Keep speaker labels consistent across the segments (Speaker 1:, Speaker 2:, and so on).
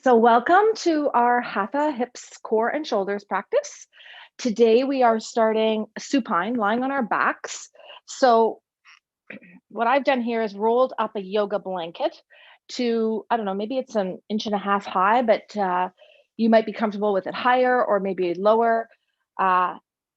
Speaker 1: So welcome to our Hatha hips, core, and shoulders practice. Today we are starting supine, lying on our backs. So what I've done here is rolled up a yoga blanket to, I don't know, maybe it's an inch and a half high, but you might be comfortable with it higher or maybe lower.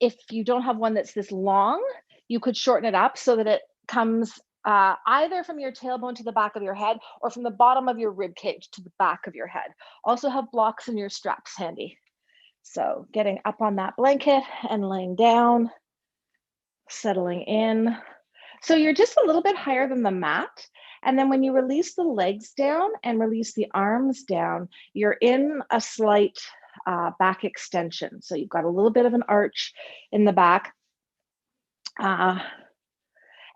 Speaker 1: If you don't have one that's this long, you could shorten it up so that it comes either from your tailbone to the back of your head or from the bottom of your rib cage to the back of your head. Also have blocks in your straps handy. So getting up on that blanket and laying down, settling in. So you're just a little bit higher than the mat. And then when you release the legs down and release the arms down, you're in a slight back extension. So you've got a little bit of an arch in the back.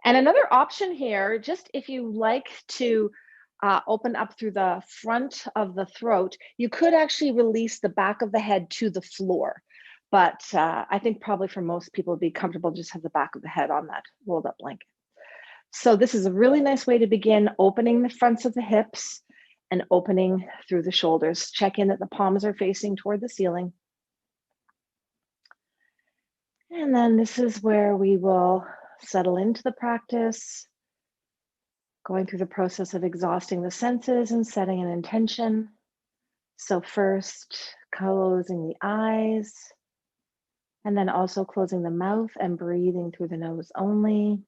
Speaker 1: And another option here, just if you like to open up through the front of the throat, you could actually release the back of the head to the floor. But I think probably for most people it'd be comfortable just have the back of the head on that rolled up blanket. So this is a really nice way to begin opening the fronts of the hips and opening through the shoulders. Check in that the palms are facing toward the ceiling. And then this is where we will settle into the practice, going through the process of exhausting the senses and setting an intention. So first, closing the eyes, and then also closing the mouth and breathing through the nose only.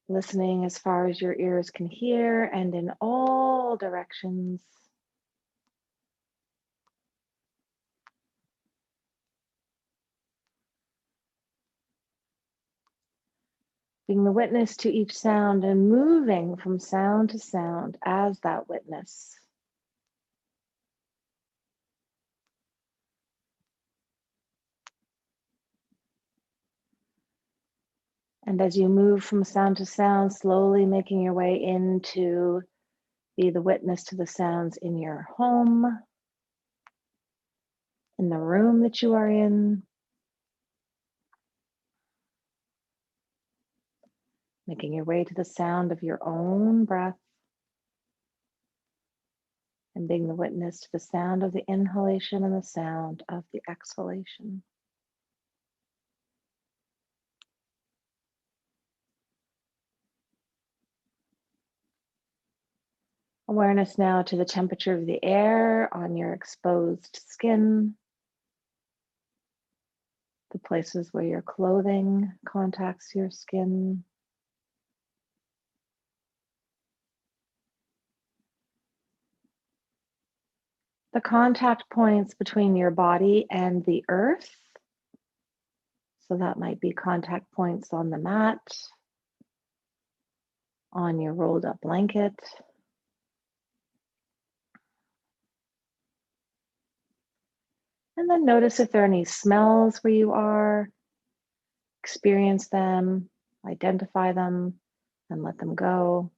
Speaker 1: Listening as far as your ears can hear and in all directions. Being the witness to each sound and moving from sound to sound as that witness. And as you move from sound to sound, slowly making your way into be the witness to the sounds in your home, in the room that you are in. Making your way to the sound of your own breath. And being the witness to the sound of the inhalation and the sound of the exhalation. Awareness now to the temperature of the air on your exposed skin, the places where your clothing contacts your skin. The contact points between your body and the earth. So that might be contact points on the mat, on your rolled up blanket. And then notice if there are any smells where you are. Experience them, identify them, and let them go.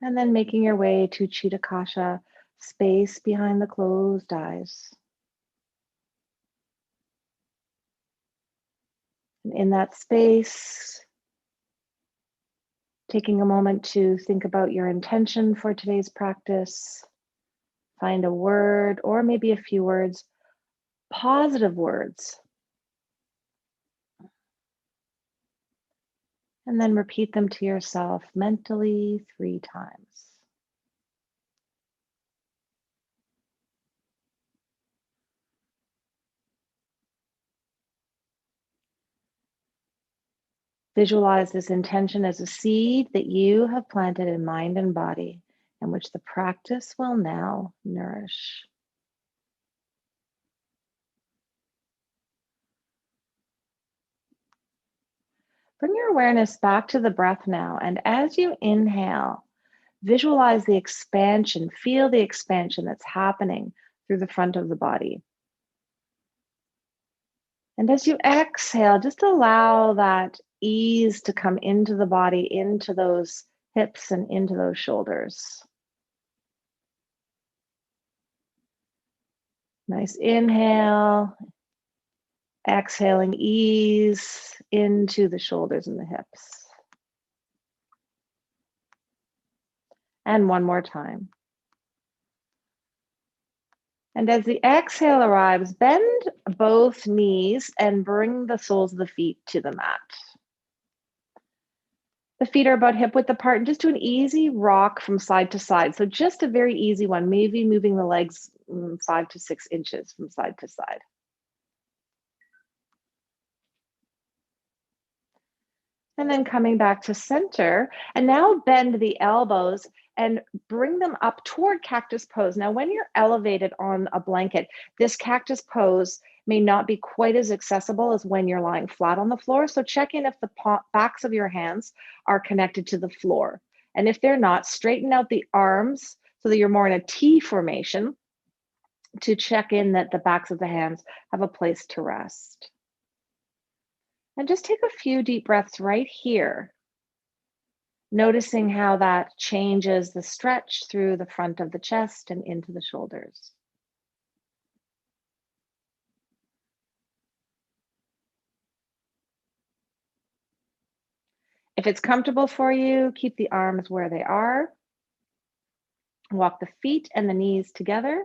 Speaker 1: And then making your way to Chitakasha, space behind the closed eyes. And in that space, taking a moment to think about your intention for today's practice. Find a word or maybe a few words, positive words. And then repeat them to yourself mentally 3 times. Visualize this intention as a seed that you have planted in mind and body, and which the practice will now nourish. Bring your awareness back to the breath now, and as you inhale, visualize the expansion, feel the expansion that's happening through the front of the body. And as you exhale, just allow that ease to come into the body, into those hips and into those shoulders. Nice inhale. Exhaling ease into the shoulders and the hips. And one more time. And as the exhale arrives, bend both knees and bring the soles of the feet to the mat. The feet are about hip width apart, and just do an easy rock from side to side. So just a very easy one, maybe moving the legs 5 to 6 inches from side to side. And then coming back to center, and now bend the elbows and bring them up toward cactus pose. Now, when you're elevated on a blanket, this cactus pose may not be quite as accessible as when you're lying flat on the floor. So check in if the backs of your hands are connected to the floor. And if they're not, straighten out the arms so that you're more in a T formation to check in that the backs of the hands have a place to rest. And just take a few deep breaths right here, noticing how that changes the stretch through the front of the chest and into the shoulders. If it's comfortable for you, keep the arms where they are. Walk the feet and the knees together.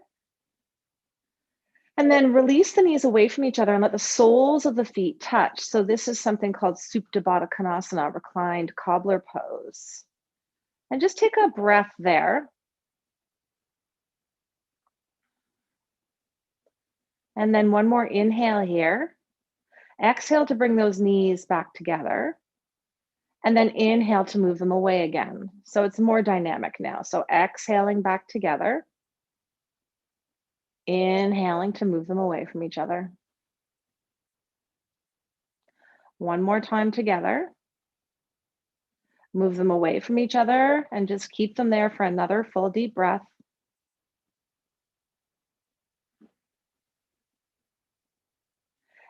Speaker 1: And then release the knees away from each other and let the soles of the feet touch. So this is something called Supta Baddha Konasana, reclined cobbler pose. And just take a breath there. And then one more inhale here. Exhale to bring those knees back together. And then inhale to move them away again. So it's more dynamic now. So exhaling back together. Inhaling to move them away from each other. One more time together. Move them away from each other and just keep them there for another full deep breath.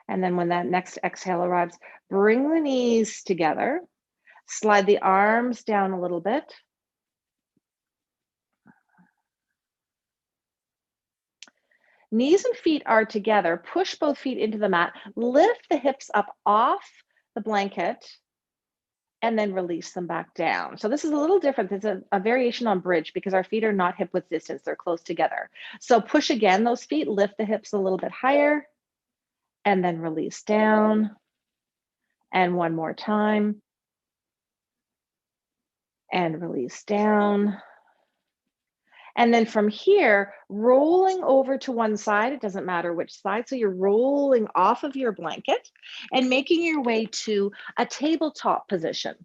Speaker 1: And then when that next exhale arrives, bring the knees together. Slide the arms down a little bit. Knees and feet are together. Push both feet into the mat. Lift the hips up off the blanket and then release them back down. So this is a little different. It's a variation on bridge because our feet are not hip width distance. They're close together. So push again those feet, lift the hips a little bit higher and then release down. And one more time. And release down. And then from here, rolling over to one side, it doesn't matter which side. So you're rolling off of your blanket and making your way to a tabletop position.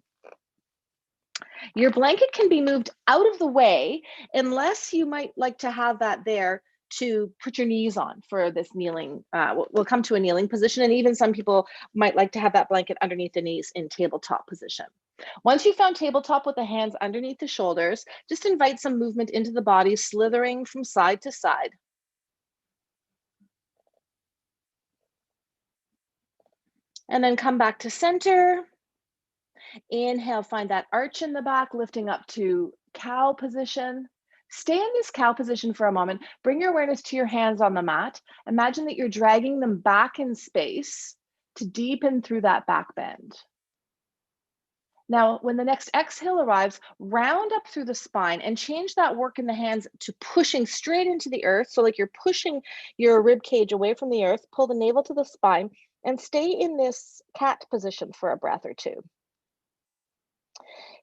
Speaker 1: Your blanket can be moved out of the way unless you might like to have that there to put your knees on for this kneeling. We'll come to a kneeling position, and even some people might like to have that blanket underneath the knees in tabletop position. Once you've found tabletop with the hands underneath the shoulders, just invite some movement into the body, slithering from side to side. And then come back to center. Inhale, find that arch in the back, lifting up to cow position. Stay in this cow position for a moment. Bring your awareness to your hands on the mat. Imagine that you're dragging them back in space to deepen through that back bend. Now, when the next exhale arrives, round up through the spine and change that work in the hands to pushing straight into the earth. So like you're pushing your rib cage away from the earth, pull the navel to the spine and stay in this cat position for a breath or two.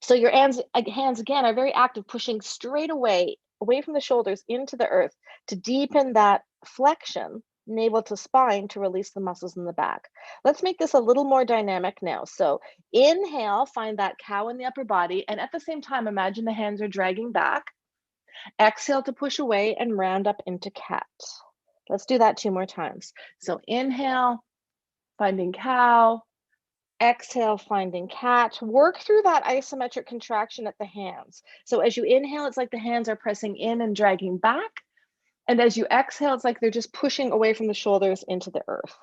Speaker 1: So your hands again are very active, pushing straight away from the shoulders into the earth to deepen that flexion, navel to spine, to release the muscles in the back. Let's make this a little more dynamic now. So inhale, find that cow in the upper body, and at the same time, imagine the hands are dragging back. Exhale to push away and round up into cat. Let's do that 2 more times. So inhale, finding cow. Exhale, finding cat. Work through that isometric contraction at the hands. So as you inhale, it's like the hands are pressing in and dragging back. And as you exhale, it's like they're just pushing away from the shoulders into the earth.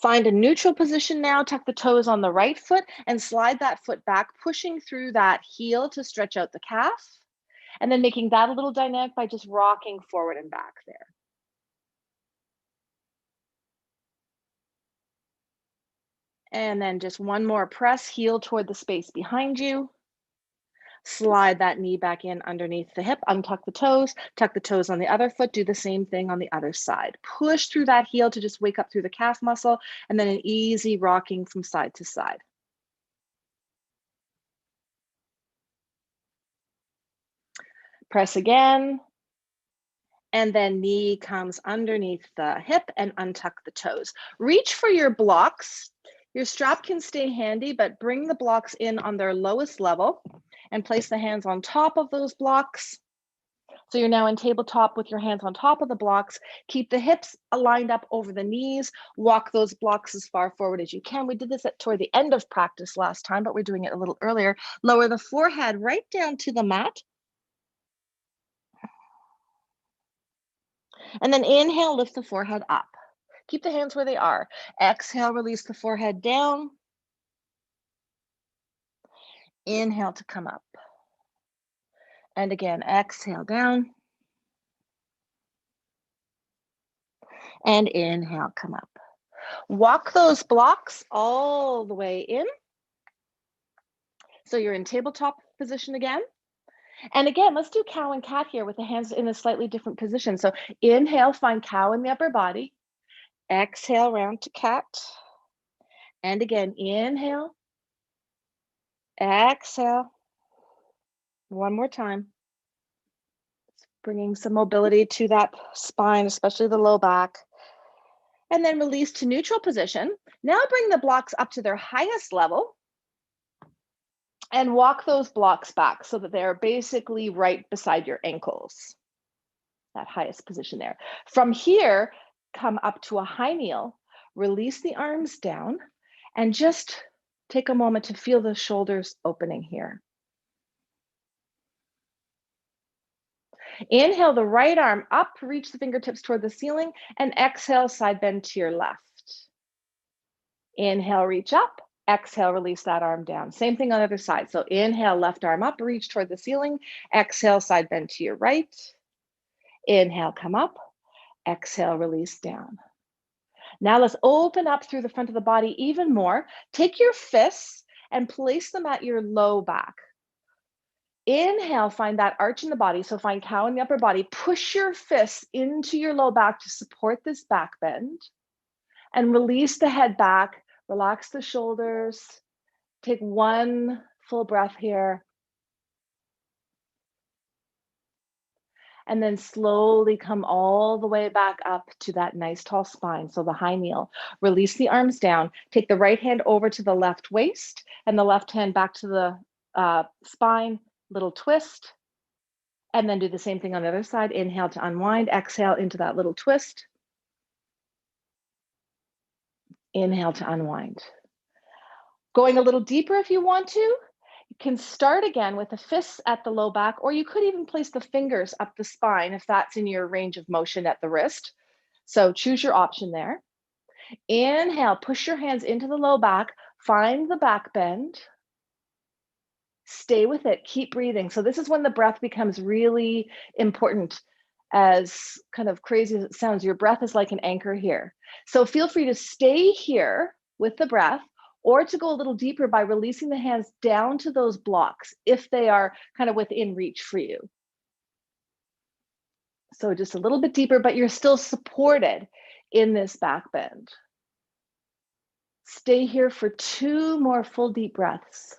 Speaker 1: Find a neutral position now. Tuck the toes on the right foot and slide that foot back, pushing through that heel to stretch out the calf. And then making that a little dynamic by just rocking forward and back there. And then just one more press, heel toward the space behind you. Slide that knee back in underneath the hip, untuck the toes, tuck the toes on the other foot, do the same thing on the other side. Push through that heel to just wake up through the calf muscle, and then an easy rocking from side to side. Press again, and then knee comes underneath the hip and untuck the toes. Reach for your blocks. Your strap can stay handy, but bring the blocks in on their lowest level and place the hands on top of those blocks. So you're now in tabletop with your hands on top of the blocks. Keep the hips aligned up over the knees. Walk those blocks as far forward as you can. We did this toward the end of practice last time, but we're doing it a little earlier. Lower the forehead right down to the mat. And then inhale, lift the forehead up. Keep the hands where they are. Exhale, release the forehead down. Inhale to come up. And again, exhale down. And inhale, come up. Walk those blocks all the way in. So you're in tabletop position again. And again, let's do cow and cat here with the hands in a slightly different position. So inhale, find cow in the upper body. Exhale, round to cat. And again, inhale. Exhale. One more time. Bringing some mobility to that spine, especially the low back. And then release to neutral position. Now bring the blocks up to their highest level and walk those blocks back so that they're basically right beside your ankles, that highest position there. From here, come up to a high kneel, release the arms down, and just take a moment to feel the shoulders opening here. Inhale the right arm up, reach the fingertips toward the ceiling, and exhale, side bend to your left. Inhale, reach up. Exhale, release that arm down. Same thing on the other side. So inhale, left arm up, reach toward the ceiling. Exhale, side bend to your right. Inhale, come up. Exhale, release down. Now let's open up through the front of the body even more. Take your fists and place them at your low back. Inhale, find that arch in the body. So find cow in the upper body. Push your fists into your low back to support this back bend. And release the head back. Relax the shoulders. Take one full breath here. And then slowly come all the way back up to that nice tall spine. So the high kneel. Release the arms down. Take the right hand over to the left waist and the left hand back to the spine. Little twist. And then do the same thing on the other side. Inhale to unwind. Exhale into that little twist. Inhale to unwind. Going a little deeper if you want to, you can start again with the fists at the low back, or you could even place the fingers up the spine if that's in your range of motion at the wrist. So choose your option there. Inhale, push your hands into the low back, find the back bend. Stay with it, keep breathing. So this is when the breath becomes really important. As kind of crazy as it sounds, your breath is like an anchor here. So feel free to stay here with the breath or to go a little deeper by releasing the hands down to those blocks if they are kind of within reach for you. So just a little bit deeper, but you're still supported in this back bend. Stay here for 2 more full deep breaths.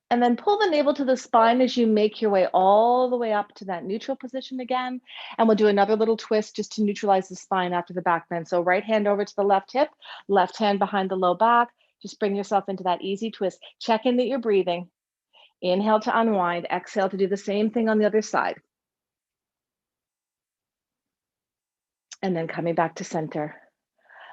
Speaker 1: And then pull the navel to the spine as you make your way all the way up to that neutral position again. And we'll do another little twist just to neutralize the spine after the back bend. So right hand over to the left hip, left hand behind the low back. Just bring yourself into that easy twist. Check in that you're breathing. Inhale to unwind. Exhale to do the same thing on the other side. And then coming back to center.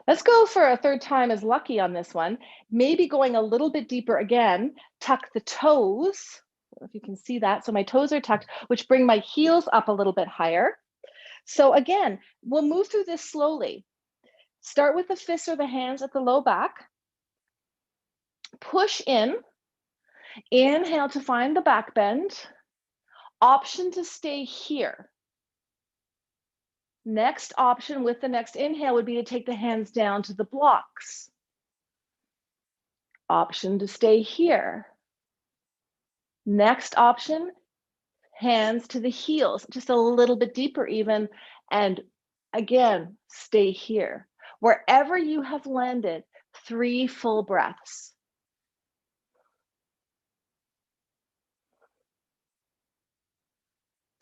Speaker 1: Let's go for a third time as lucky on this one. Maybe going a little bit deeper again, tuck the toes. I don't know if you can see that. So my toes are tucked, which bring my heels up a little bit higher. So again, we'll move through this slowly. Start with the fists or the hands at the low back. Push in, inhale to find the back bend. Option to stay here. Next option with the next inhale would be to take the hands down to the blocks. Option to stay here. Next option, hands to the heels, just a little bit deeper even. And again, stay here. Wherever you have landed, 3 full breaths.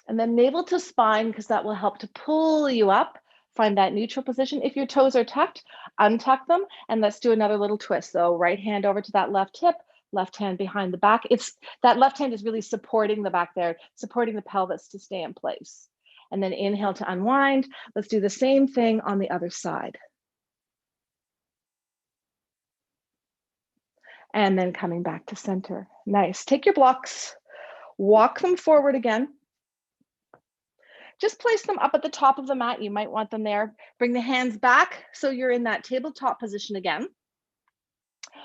Speaker 1: And then navel to spine, because that will help to pull you up. Find that neutral position. If your toes are tucked, untuck them. And let's do another little twist. So right hand over to that left hip, left hand behind the back. That left hand is really supporting the back there, supporting the pelvis to stay in place. And then inhale to unwind. Let's do the same thing on the other side. And then coming back to center. Nice. Take your blocks, walk them forward again. Just place them up at the top of the mat. You might want them there. Bring the hands back so you're in that tabletop position again.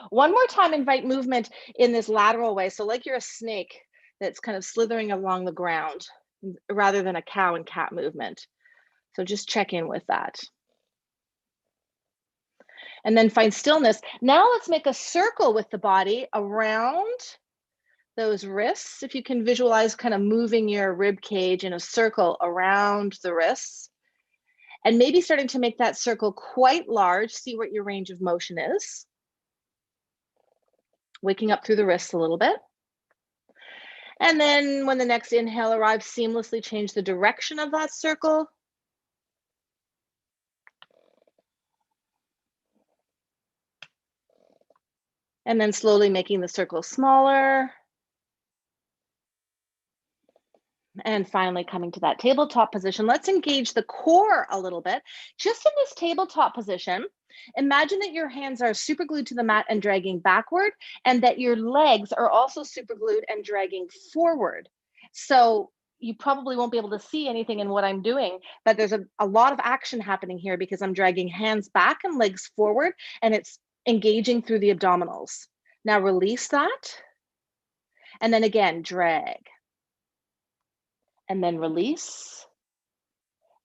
Speaker 1: One more time, invite movement in this lateral way. So like you're a snake that's kind of slithering along the ground rather than a cow and cat movement. So just check in with that. And then find stillness. Now let's make a circle with the body around those wrists. If you can visualize kind of moving your rib cage in a circle around the wrists, and maybe starting to make that circle quite large. See what your range of motion is. Waking up through the wrists a little bit. And then when the next inhale arrives, seamlessly change the direction of that circle. And then slowly making the circle smaller. And finally coming to that tabletop position. Let's engage the core a little bit. Just in this tabletop position, imagine that your hands are super glued to the mat and dragging backward, and that your legs are also super glued and dragging forward. So you probably won't be able to see anything in what I'm doing, but there's a lot of action happening here because I'm dragging hands back and legs forward, and it's engaging through the abdominals. Now release that. And then again, drag. And then release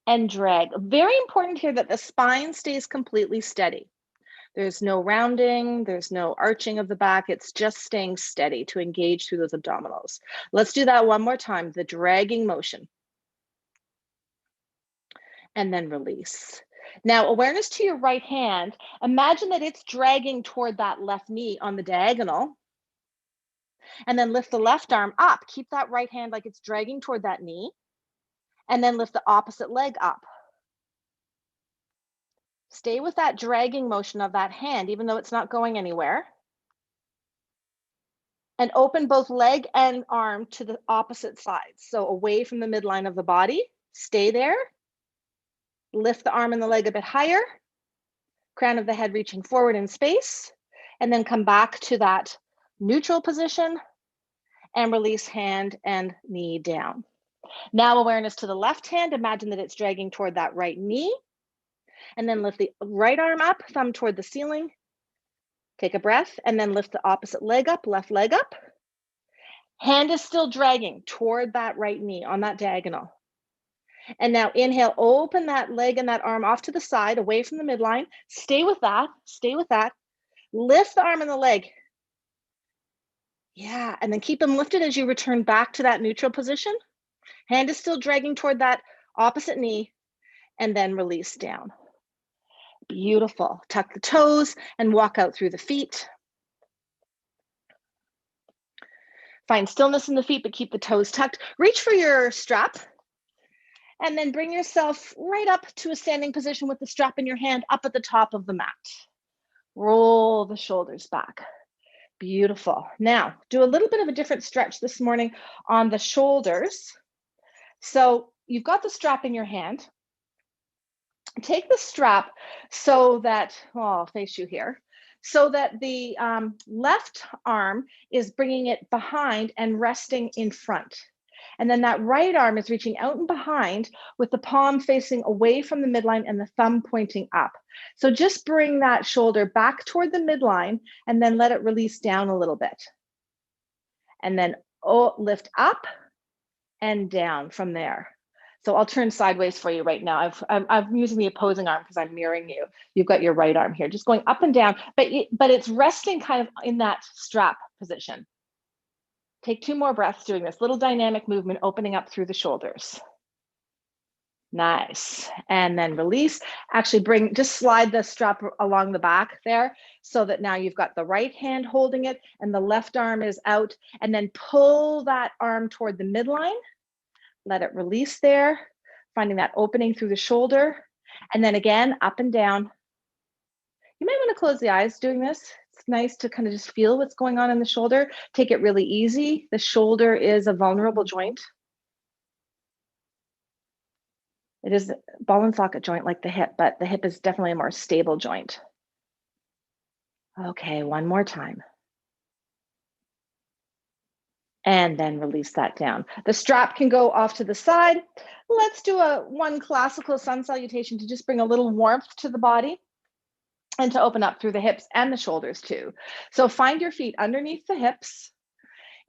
Speaker 1: and drag. Very important here that the spine stays completely steady. There's no rounding, there's no arching of the back. It's just staying steady to engage through those abdominals. Let's do that one more time, the dragging motion. And then release. Now, awareness to your right hand. Imagine that it's dragging toward that left knee on the diagonal. And then lift the left arm up. Keep that right hand like it's dragging toward that knee. And then lift the opposite leg up. Stay with that dragging motion of that hand, even though it's not going anywhere. And open both leg and arm to the opposite sides. So away from the midline of the body. Stay there. Lift the arm and the leg a bit higher. Crown of the head reaching forward in space. And then come back to that neutral position. And release hand and knee down. Now awareness to the left hand. Imagine that it's dragging toward that right knee. And then lift the right arm up, thumb toward the ceiling. Take a breath and then lift the opposite leg up, left leg up. Hand is still dragging toward that right knee on that diagonal. And now inhale, open that leg and that arm off to the side, away from the midline. Stay with that, stay with that. Lift the arm and the leg. Yeah, and then keep them lifted as you return back to that neutral position. Hand is still dragging toward that opposite knee, and then release down. Beautiful. Tuck the toes and walk out through the feet. Find stillness in the feet, but keep the toes tucked. Reach for your strap, and then bring yourself right up to a standing position with the strap in your hand up at the top of the mat. Roll the shoulders back. Beautiful. Now, do a little bit of a different stretch this morning on the shoulders. So you've got the strap in your hand. Take the strap so that, I'll face you here, so that the left arm is bringing it behind and resting in front. And then that right arm is reaching out and behind with the palm facing away from the midline and the thumb pointing up. So just bring that shoulder back toward the midline and then let it release down a little bit. And then lift up and down from there. So I'll turn sideways for you right now. I'm using the opposing arm because I'm mirroring you. You've got your right arm here, just going up and down, but it's resting kind of in that strap position. Take 2 more breaths doing this little dynamic movement, opening up through the shoulders. Nice. And then release. Actually just slide the strap along the back there so that now you've got the right hand holding it and the left arm is out, and then pull that arm toward the midline. Let it release there, finding that opening through the shoulder. And then again, up and down. You might want to close the eyes doing this. It's nice to kind of just feel what's going on in the shoulder. Take it really easy. The shoulder is a vulnerable joint. It is a ball and socket joint like the hip, but the hip is definitely a more stable joint. Okay, one more time. And then release that down. The strap can go off to the side. Let's do one classical sun salutation to just bring a little warmth to the body and to open up through the hips and the shoulders too. So find your feet underneath the hips.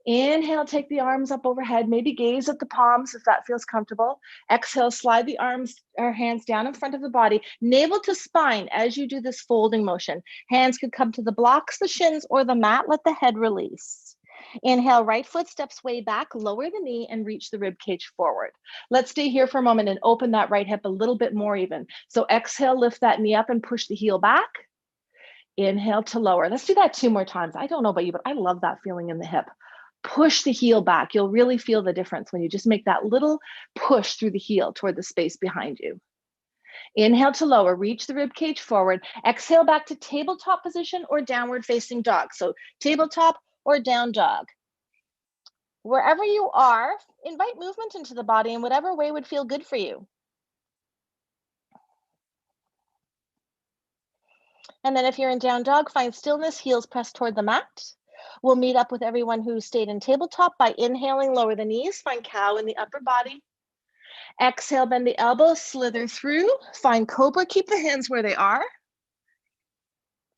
Speaker 1: Inhale, take the arms up overhead, maybe gaze at the palms if that feels comfortable. Exhale, slide the arms or hands down in front of the body, navel to spine as you do this folding motion. Hands could come to the blocks, the shins, or the mat. Let the head release. Inhale, right foot steps way back, lower the knee and reach the rib cage forward. Let's stay here for a moment and open that right hip a little bit more even. So exhale, lift that knee up and push the heel back. Inhale to lower. Let's do that 2 more times. I don't know about you, but I love that feeling in the hip. Push the heel back. You'll really feel the difference when you just make that little push through the heel toward the space behind you. Inhale to lower, reach the rib cage forward. Exhale back to tabletop position or downward facing dog. So tabletop or down dog. Wherever you are, invite movement into the body in whatever way would feel good for you. And then if you're in down dog, find stillness, heels pressed toward the mat. We'll meet up with everyone who stayed in tabletop by inhaling, lower the knees, find cow in the upper body. Exhale, bend the elbows, slither through, find cobra, keep the hands where they are.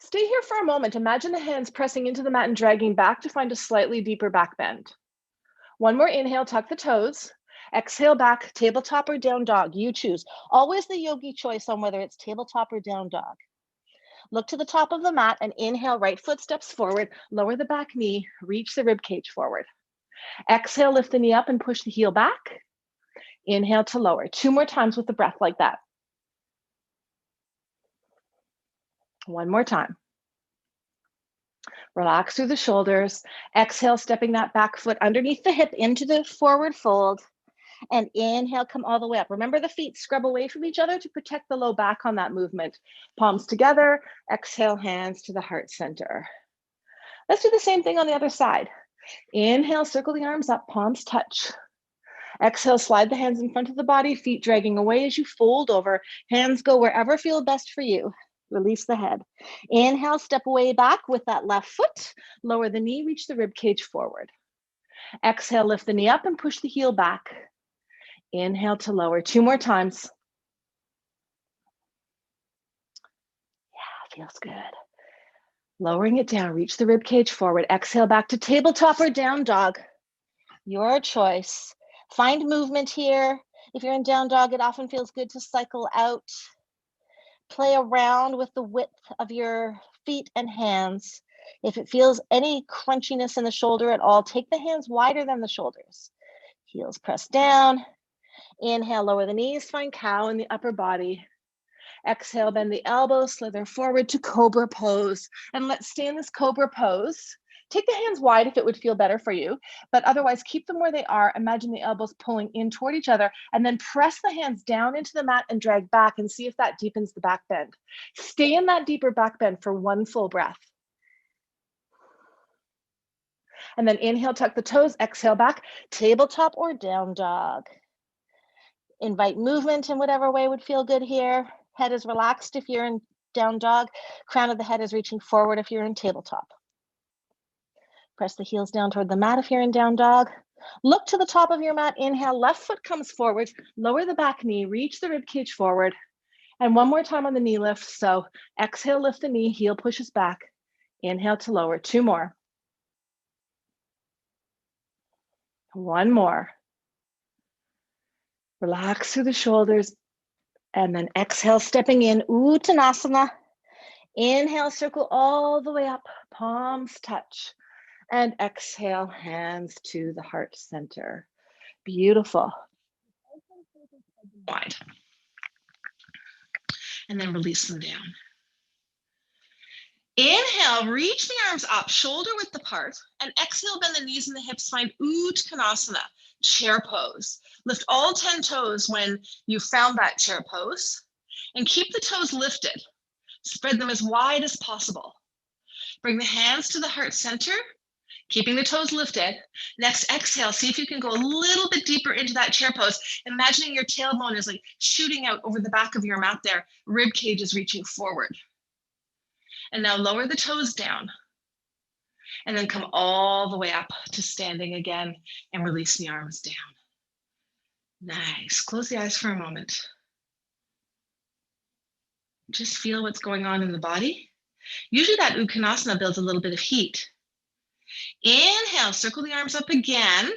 Speaker 1: Stay here for a moment. Imagine the hands pressing into the mat and dragging back to find a slightly deeper back bend. One more inhale, tuck the toes. Exhale back, tabletop or down dog, you choose. Always the yogi choice on whether it's tabletop or down dog. Look to the top of the mat and inhale, right foot steps forward, lower the back knee, reach the rib cage forward. Exhale, lift the knee up and push the heel back. Inhale to lower. 2 more times with the breath like that. One more time. Relax through the shoulders. Exhale, stepping that back foot underneath the hip into the forward fold. And inhale, come all the way up. Remember the feet scrub away from each other to protect the low back on that movement. Palms together. Exhale, hands to the heart center. Let's do the same thing on the other side. Inhale, circle the arms up, palms touch. Exhale, slide the hands in front of the body, feet dragging away as you fold over. Hands go wherever feel best for you. Release the head. Inhale, step away back with that left foot. Lower the knee, reach the rib cage forward. Exhale, lift the knee up and push the heel back. Inhale to lower. 2 more times. Yeah, feels good. Lowering it down, reach the rib cage forward. Exhale back to tabletop or down dog. Your choice. Find movement here. If you're in down dog, it often feels good to cycle out. Play around with the width of your feet and hands. If it feels any crunchiness in the shoulder at all, take the hands wider than the shoulders. Heels press down. Inhale, lower the knees, find cow in the upper body. Exhale, bend the elbows, slither forward to cobra pose. And let's stay in this cobra pose. Take the hands wide if it would feel better for you, but otherwise keep them where they are. Imagine the elbows pulling in toward each other and then press the hands down into the mat and drag back and see if that deepens the back bend. Stay in that deeper back bend for 1 full breath. And then inhale, tuck the toes, exhale back, tabletop or down dog. Invite movement in whatever way would feel good here. Head is relaxed if you're in down dog. Crown of the head is reaching forward if you're in tabletop. Press the heels down toward the mat if you're in down dog. Look to the top of your mat. Inhale, left foot comes forward. Lower the back knee, reach the rib cage forward. And one more time on the knee lift. So exhale, lift the knee, heel pushes back. Inhale to lower. 2 more. 1 more. Relax through the shoulders. And then exhale, stepping in, Uttanasana. Inhale, circle all the way up, palms touch. And exhale, hands to the heart center. Beautiful. Wide. And then release them down. Inhale, reach the arms up, shoulder width apart, and exhale, bend the knees and the hips, find Uttanasana, chair pose. Lift all 10 toes when you found that chair pose, and keep the toes lifted. Spread them as wide as possible. Bring the hands to the heart center, keeping the toes lifted. Next, exhale, see if you can go a little bit deeper into that chair pose, imagining your tailbone is like shooting out over the back of your mat there, rib cage is reaching forward. And now lower the toes down, and then come all the way up to standing again and release the arms down. Nice. Close the eyes for a moment. Just feel what's going on in the body. Usually that Uttanasana builds a little bit of heat. Inhale, circle the arms up again.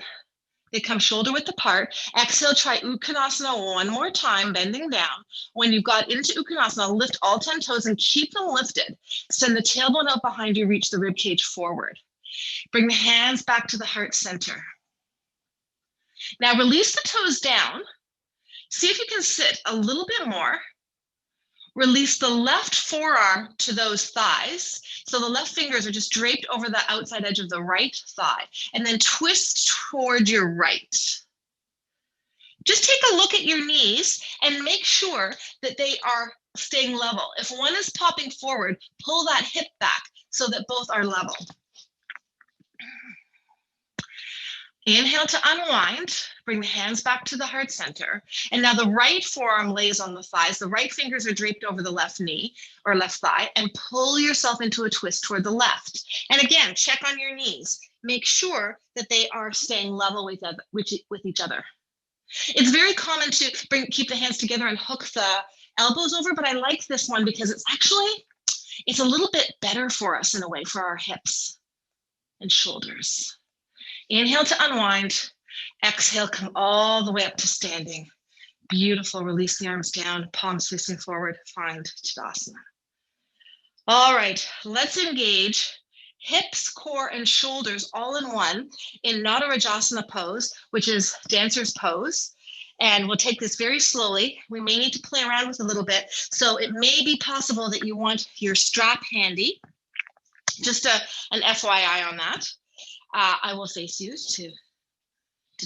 Speaker 1: They come shoulder width apart. Exhale, try Uttanasana one more time, bending down. When you've got into Uttanasana, lift all 10 toes and keep them lifted. Send the tailbone out behind you, reach the rib cage forward. Bring the hands back to the heart center. Now release the toes down. See if you can sit a little bit more. Release the left forearm to those thighs. So the left fingers are just draped over the outside edge of the right thigh, and then twist toward your right. Just take a look at your knees and make sure that they are staying level. If one is popping forward, pull that hip back so that both are level. Inhale to unwind, bring the hands back to the heart center. And now the right forearm lays on the thighs. The right fingers are draped over the left knee or left thigh, and pull yourself into a twist toward the left. And again, check on your knees. Make sure that they are staying level with each other. It's very common to keep the hands together and hook the elbows over, but I like this one because it's a little bit better for us in a way, for our hips and shoulders. Inhale to unwind. Exhale, come all the way up to standing. Beautiful. Release the arms down, palms facing forward. Find Tadasana. All right, let's engage hips, core, and shoulders all in one in Natarajasana pose, which is dancer's pose. And we'll take this very slowly. We may need to play around with a little bit. So it may be possible that you want your strap handy. Just an FYI on that. I will face you to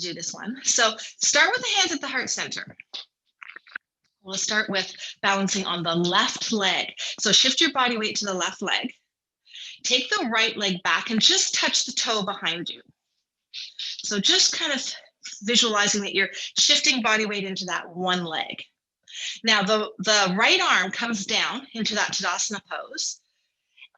Speaker 1: do this one. So start with the hands at the heart center. We'll start with balancing on the left leg. So shift your body weight to the left leg. Take the right leg back and just touch the toe behind you. So just kind of visualizing that you're shifting body weight into that one leg. Now the right arm comes down into that Tadasana pose.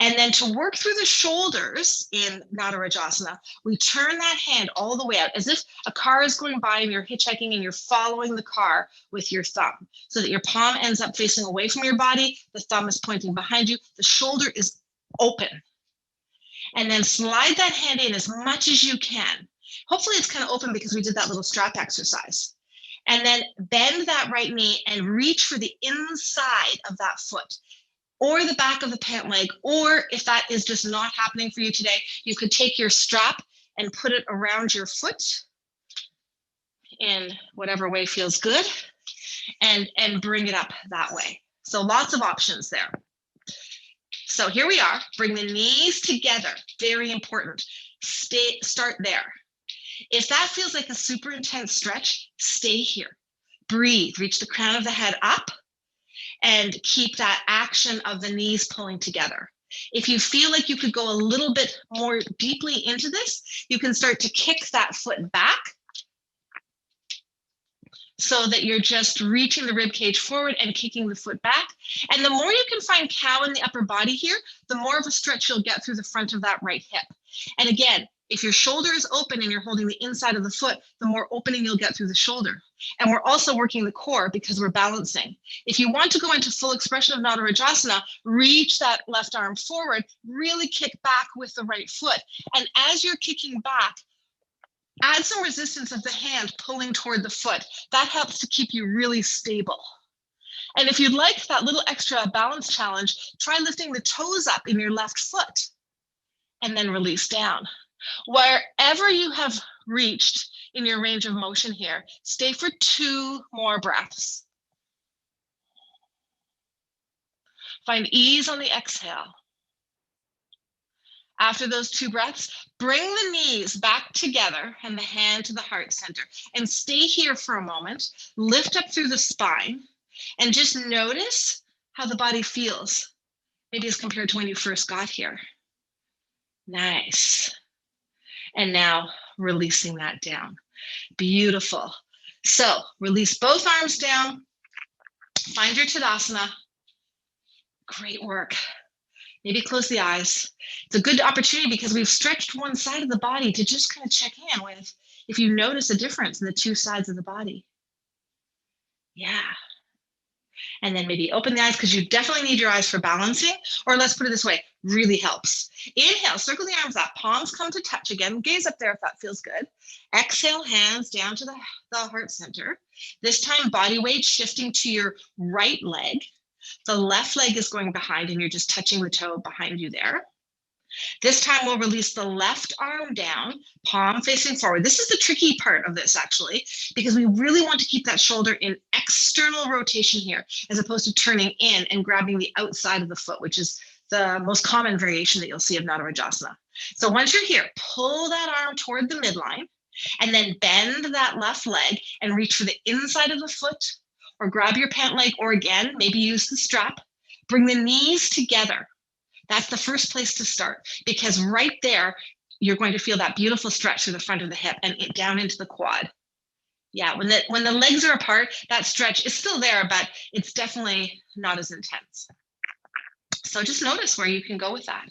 Speaker 1: And then to work through the shoulders in Natarajasana, we turn that hand all the way out as if a car is going by and you're hitchhiking and you're following the car with your thumb so that your palm ends up facing away from your body. The thumb is pointing behind you. The shoulder is open. And then slide that hand in as much as you can. Hopefully it's kind of open because we did that little strap exercise. And then bend that right knee and reach for the inside of that foot, or the back of the pant leg, or if that is just not happening for you today, you could take your strap and put it around your foot in whatever way feels good, and bring it up that way. So lots of options there. So here we are, bring the knees together, very important. Start there. If that feels like a super intense stretch, stay here. Breathe, reach the crown of the head up, and keep that action of the knees pulling together. If you feel like you could go a little bit more deeply into this, you can start to kick that foot back so that you're just reaching the rib cage forward and kicking the foot back. And the more you can find cow in the upper body here, the more of a stretch you'll get through the front of that right hip. And again,
Speaker 2: If your shoulder is open and you're holding the inside of the foot, the more opening you'll get through the shoulder. And we're also working the core because we're balancing. If you want to go into full expression of Natarajasana, reach that left arm forward, really kick back with the right foot. And as you're kicking back, add some resistance of the hand pulling toward the foot. That helps to keep you really stable. And if you'd like that little extra balance challenge, try lifting the toes up in your left foot and then release down. Wherever you have reached in your range of motion here, stay for 2 more breaths. Find ease on the exhale. After those 2 breaths, bring the knees back together and the hand to the heart center. And stay here for a moment. Lift up through the spine and just notice how the body feels, maybe as compared to when you first got here. Nice. And now releasing that down. Beautiful. So release both arms down. Find your Tadasana. Great work. Maybe close the eyes. It's a good opportunity because we've stretched one side of the body to just kind of check in with if you notice a difference in the 2 sides of the body. Yeah. And then maybe open the eyes because you definitely need your eyes for balancing, or let's put it this way, really helps. Inhale, circle the arms up, palms come to touch again. Gaze up there if that feels good. Exhale, hands down to the heart center. This time, body weight shifting to your right leg. The left leg is going behind and you're just touching the toe behind you there. This time we'll release the left arm down, palm facing forward. This is the tricky part of this actually, because we really want to keep that shoulder in external rotation here, as opposed to turning in and grabbing the outside of the foot, which is the most common variation that you'll see of Natarajasana. So once you're here, pull that arm toward the midline and then bend that left leg and reach for the inside of the foot, or grab your pant leg, or again, maybe use the strap. Bring the knees together. That's the first place to start, because right there, you're going to feel that beautiful stretch through the front of the hip and down into the quad. Yeah, when the legs are apart, that stretch is still there, but it's definitely not as intense. So just notice where you can go with that.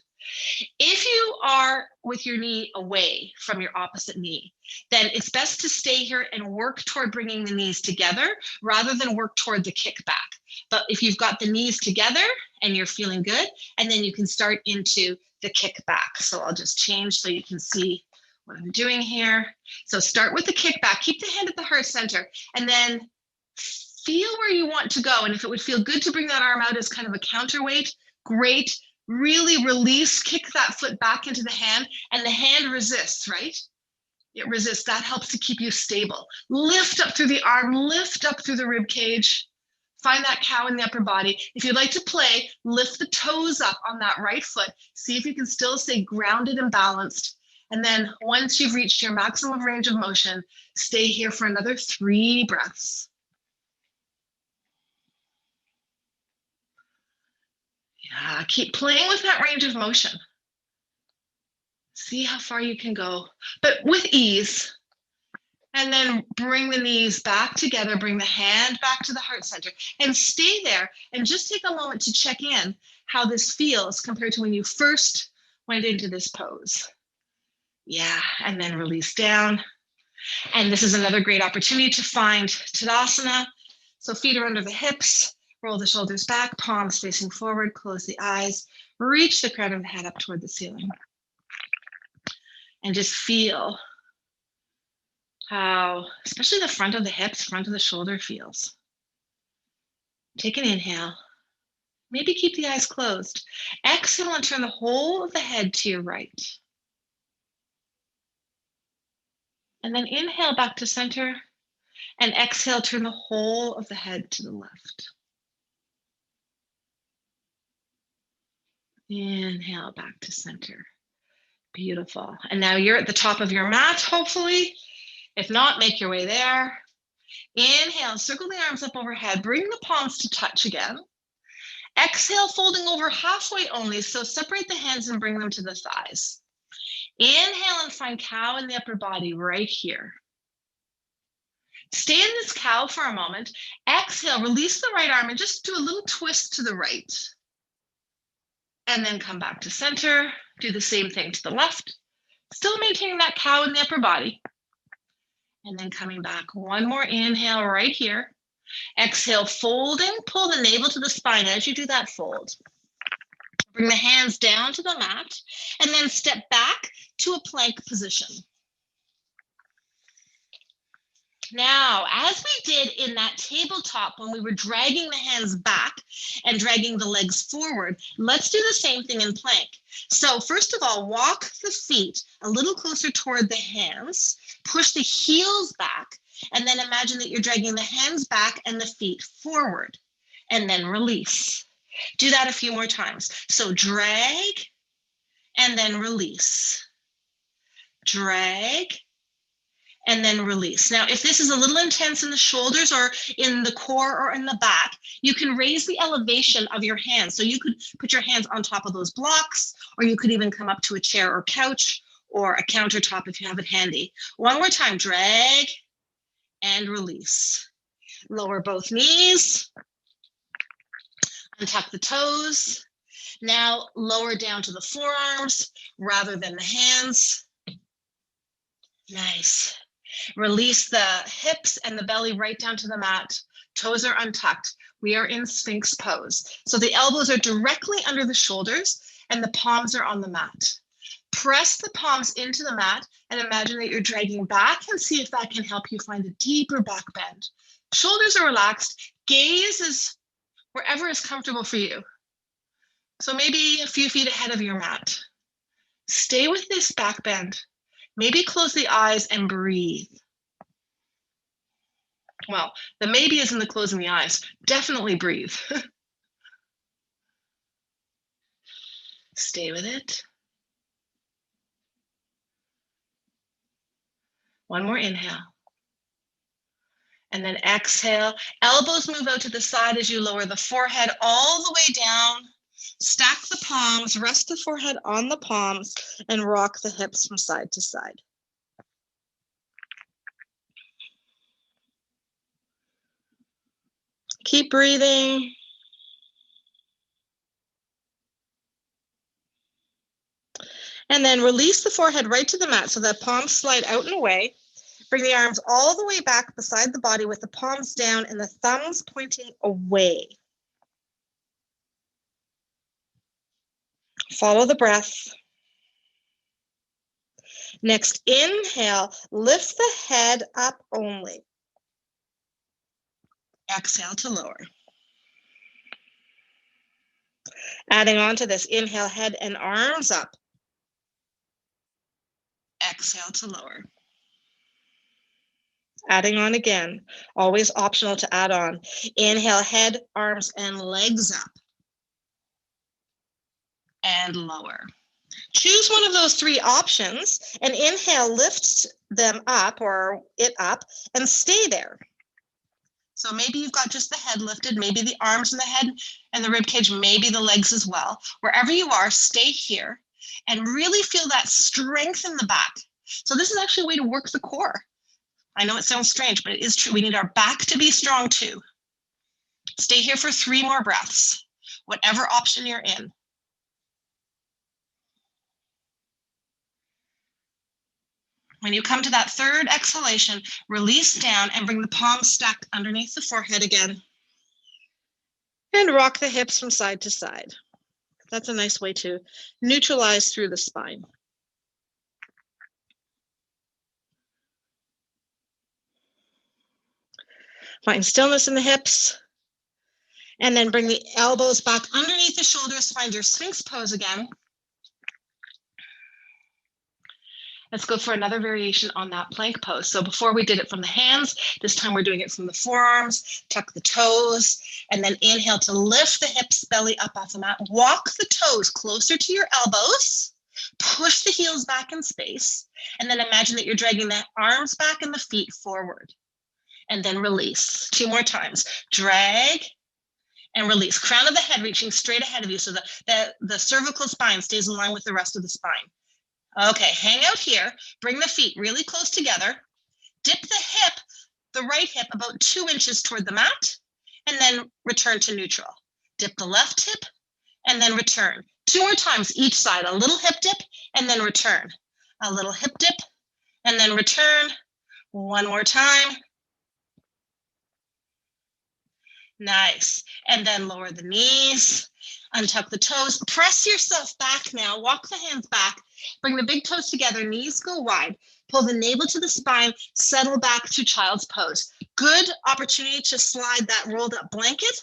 Speaker 2: If you are with your knee away from your opposite knee, then it's best to stay here and work toward bringing the knees together rather than work toward the kickback. But if you've got the knees together and you're feeling good, and then you can start into the kickback. So I'll just change so you can see what I'm doing here. So start with the kickback, keep the hand at the heart center, and then feel where you want to go. And if it would feel good to bring that arm out as kind of a counterweight, great. Really release, kick that foot back into the hand, and the hand resists, right? It resists. That helps to keep you stable. Lift up through the arm, lift up through the rib cage. Find that cow in the upper body. If you'd like to play, lift the toes up on that right foot. See if you can still stay grounded and balanced. And then once you've reached your maximum range of motion, stay here for another 3 breaths. Yeah, keep playing with that range of motion. See how far you can go, but with ease. And then bring the knees back together, bring the hand back to the heart center, and stay there and just take a moment to check in how this feels compared to when you first went into this pose. Yeah, and then release down. And this is another great opportunity to find Tadasana. So feet are under the hips. Roll the shoulders back, palms facing forward, close the eyes, reach the crown of the head up toward the ceiling. And just feel how, especially the front of the hips, front of the shoulder feels. Take an inhale. Maybe keep the eyes closed. Exhale and turn the whole of the head to your right. And then inhale back to center, and exhale, turn the whole of the head to the left. Inhale back to center. Beautiful. And now you're at the top of your mat, hopefully. If not, make your way there. Inhale, circle the arms up overhead. Bring the palms to touch again. Exhale, folding over halfway only. So separate the hands and bring them to the thighs. Inhale and find cow in the upper body right here. Stay in this cow for a moment. Exhale, release the right arm and just do a little twist to the right. And then come back to center. Do the same thing to the left. Still maintaining that cow in the upper body. And then coming back. One more inhale right here. Exhale, folding, pull the navel to the spine as you do that fold. Bring the hands down to the mat and then step back to a plank position. Now, as we did in that tabletop when we were dragging the hands back and dragging the legs forward, let's do the same thing in plank. So first of all, walk the feet a little closer toward the hands, push the heels back, and then imagine that you're dragging the hands back and the feet forward, and then release. Do that a few more times. So drag and then release. Drag and then release. Now, if this is a little intense in the shoulders or in the core or in the back, you can raise the elevation of your hands. So you could put your hands on top of those blocks, or you could even come up to a chair or couch or a countertop if you have it handy. One more time, drag and release. Lower both knees, untuck the toes. Now lower down to the forearms rather than the hands. Nice. Release the hips and the belly right down to the mat. Toes are untucked. We are in Sphinx pose. So the elbows are directly under the shoulders and the palms are on the mat. Press the palms into the mat and imagine that you're dragging back and see if that can help you find a deeper back bend. Shoulders are relaxed. Gaze is wherever is comfortable for you. So maybe a few feet ahead of your mat. Stay with this back bend. Maybe close the eyes and breathe. Well, the maybe isn't the closing the eyes. Definitely breathe. Stay with it. One more inhale. And then exhale. Elbows move out to the side as you lower the forehead all the way down. Stack the palms, rest the forehead on the palms, and rock the hips from side to side. Keep breathing. And then release the forehead right to the mat so that palms slide out and away. Bring the arms all the way back beside the body with the palms down and the thumbs pointing away. Follow the breath. Next, inhale, lift the head up only. Exhale to lower. Adding on to this, inhale, head and arms up. Exhale to lower. Adding on again, always optional to add on. Inhale, head, arms, and legs up. And lower. Choose one of those three options and inhale, lift them up or it up and stay there. So maybe you've got just the head lifted, maybe the arms and the head and the rib cage, maybe the legs as well. Wherever you are, stay here and really feel that strength in the back. So this is actually a way to work the core. I know it sounds strange, but it is true. We need our back to be strong too. Stay here for 3 more breaths, whatever option you're in. When you come to that third exhalation, release down and bring the palms stacked underneath the forehead again. And rock the hips from side to side. That's a nice way to neutralize through the spine. Find stillness in the hips. And then bring the elbows back underneath the shoulders. Find your Sphinx pose again. Let's go for another variation on that plank pose. So before we did it from the hands, this time we're doing it from the forearms. Tuck the toes, and then inhale to lift the hips, belly up off the mat. Walk the toes closer to your elbows. Push the heels back in space. And then imagine that you're dragging the arms back and the feet forward. And then release. 2 more times. Drag and release. Crown of the head reaching straight ahead of you so that the cervical spine stays in line with the rest of the spine. Okay, hang out here, bring the feet really close together, dip the hip, the right hip about 2 inches toward the mat, and then return to neutral. Dip the left hip, and then return. 2 more times each side, a little hip dip, and then return. A little hip dip, and then return. One more time. Nice. And then lower the knees, untuck the toes, press yourself back now, walk the hands back, bring the big toes together, knees go wide, pull the navel to the spine, settle back to child's pose. Good opportunity to slide that rolled up blanket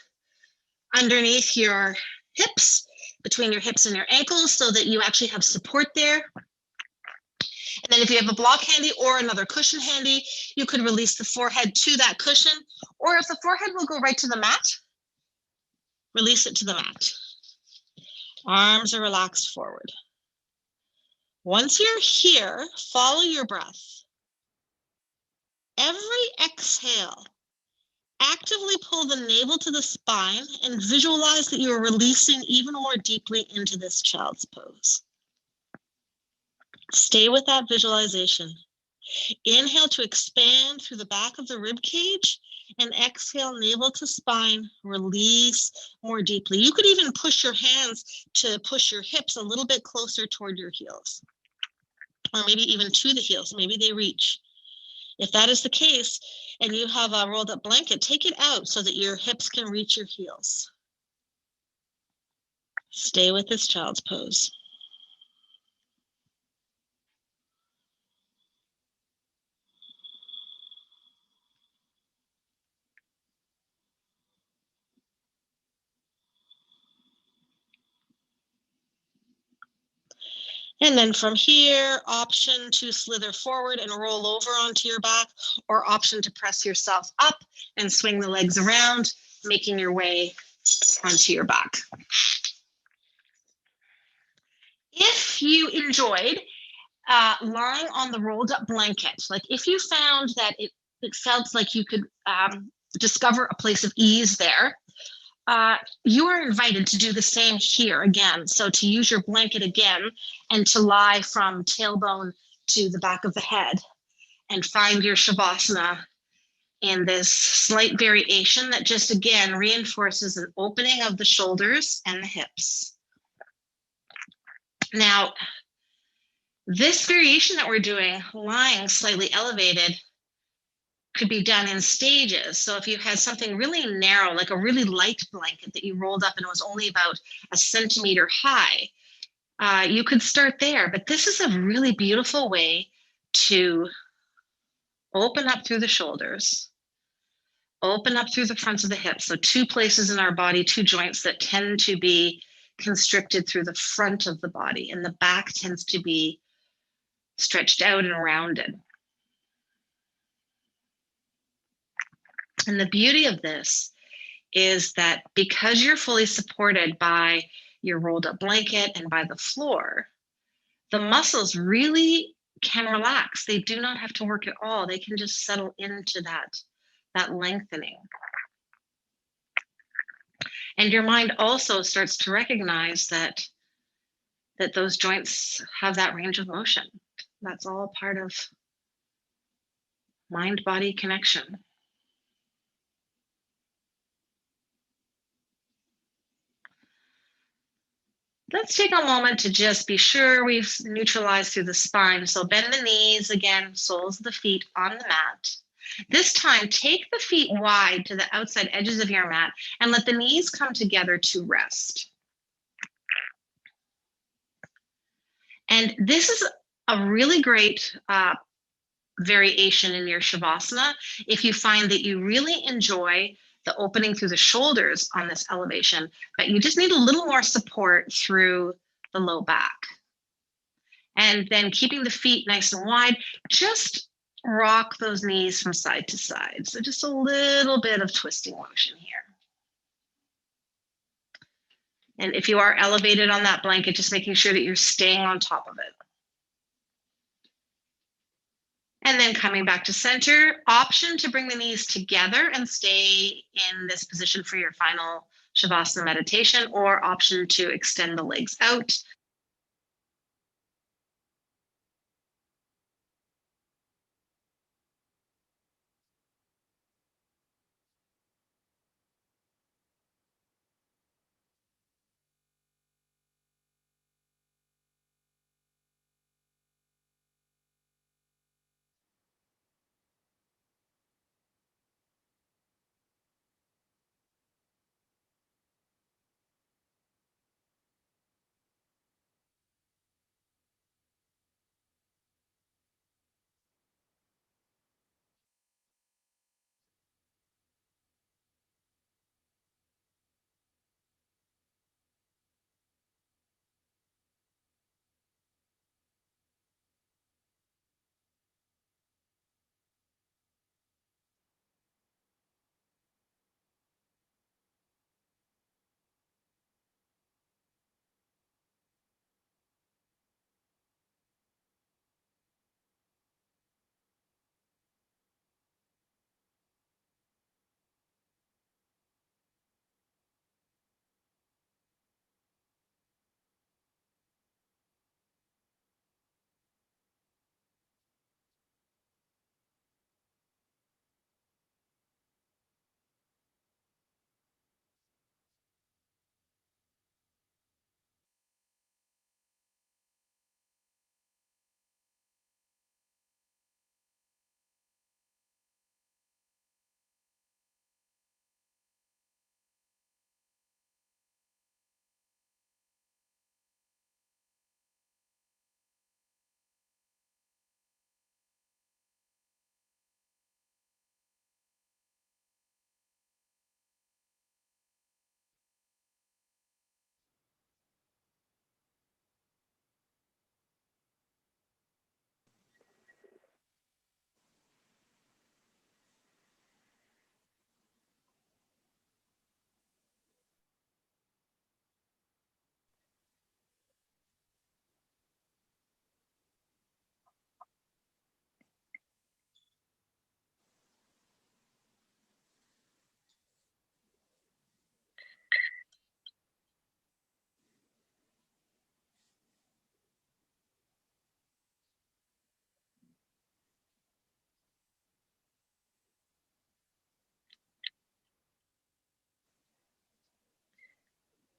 Speaker 2: underneath your hips, between your hips and your ankles, so that you actually have support there. And then if you have a block handy or another cushion handy, you could release the forehead to that cushion, or if the forehead will go right to the mat, release it to the mat. Arms are relaxed forward. Once you're here, follow your breath. Every exhale, actively pull the navel to the spine and visualize that you're releasing even more deeply into this child's pose. Stay with that visualization. Inhale to expand through the back of the rib cage, and exhale, navel to spine, release more deeply. You could even push your hands to push your hips a little bit closer toward your heels, or maybe even to the heels. Maybe they reach. If that is the case, and you have a rolled up blanket, take it out so that your hips can reach your heels. Stay with this child's pose. And then from here, option to slither forward and roll over onto your back, or option to press yourself up and swing the legs around, making your way onto your back. If you enjoyed lying on the rolled up blanket, like if you found that it felt like you could discover a place of ease there, you are invited to do the same here again. So to use your blanket again and to lie from tailbone to the back of the head and find your Shavasana in this slight variation that just again reinforces an opening of the shoulders and the hips. Now, this variation that we're doing, lying slightly elevated, could be done in stages. So if you had something really narrow, like a really light blanket that you rolled up and it was only about a centimeter high, you could start there. But this is a really beautiful way to open up through the shoulders, open up through the fronts of the hips. So two places in our body, two joints that tend to be constricted through the front of the body, and the back tends to be stretched out and rounded. And the beauty of this is that because you're fully supported by your rolled up blanket and by the floor, the muscles really can relax. They do not have to work at all. They can just settle into that lengthening. And your mind also starts to recognize that those joints have that range of motion. That's all part of mind-body connection. Let's take a moment to just be sure we've neutralized through the spine. So bend the knees again, soles of the feet on the mat. This time, take the feet wide to the outside edges of your mat and let the knees come together to rest. And this is a really great variation in your Shavasana if you find that you really enjoy the opening through the shoulders on this elevation, but you just need a little more support through the low back. And then keeping the feet nice and wide, just rock those knees from side to side. So just a little bit of twisting motion here. And if you are elevated on that blanket, just making sure that you're staying on top of it. And then coming back to center, option to bring the knees together and stay in this position for your final Shavasana meditation, or option to extend the legs out.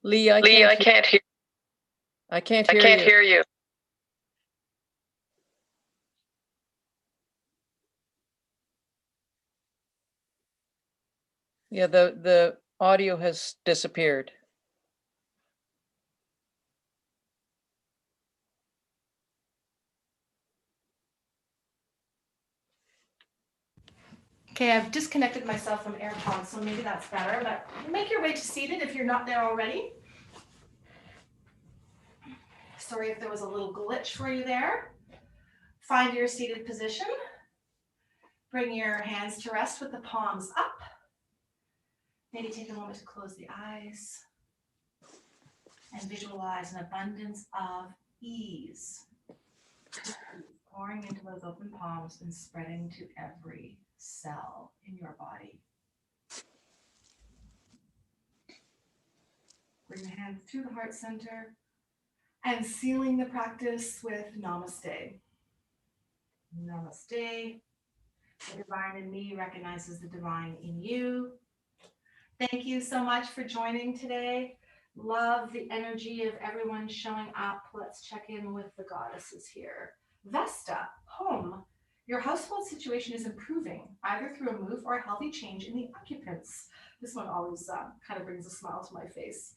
Speaker 3: Lee, I can't hear. I can't hear you. Yeah, the audio has disappeared.
Speaker 4: Okay, I've disconnected myself from AirPods, so maybe that's better, but make your way to seated if you're not there already. Sorry if there was a little glitch for you there. Find your seated position. Bring your hands to rest with the palms up. Maybe take a moment to close the eyes and visualize an abundance of ease pouring into those open palms and spreading to every cell in your body. Bring the hands to the heart center and sealing the practice with namaste. Namaste. The divine in me recognizes the divine in you. Thank you so much for joining today. Love the energy of everyone showing up. Let's check in with the goddesses here. Vesta, home. Your household situation is improving, either through a move or a healthy change in the occupants. This one always kind of brings a smile to my face.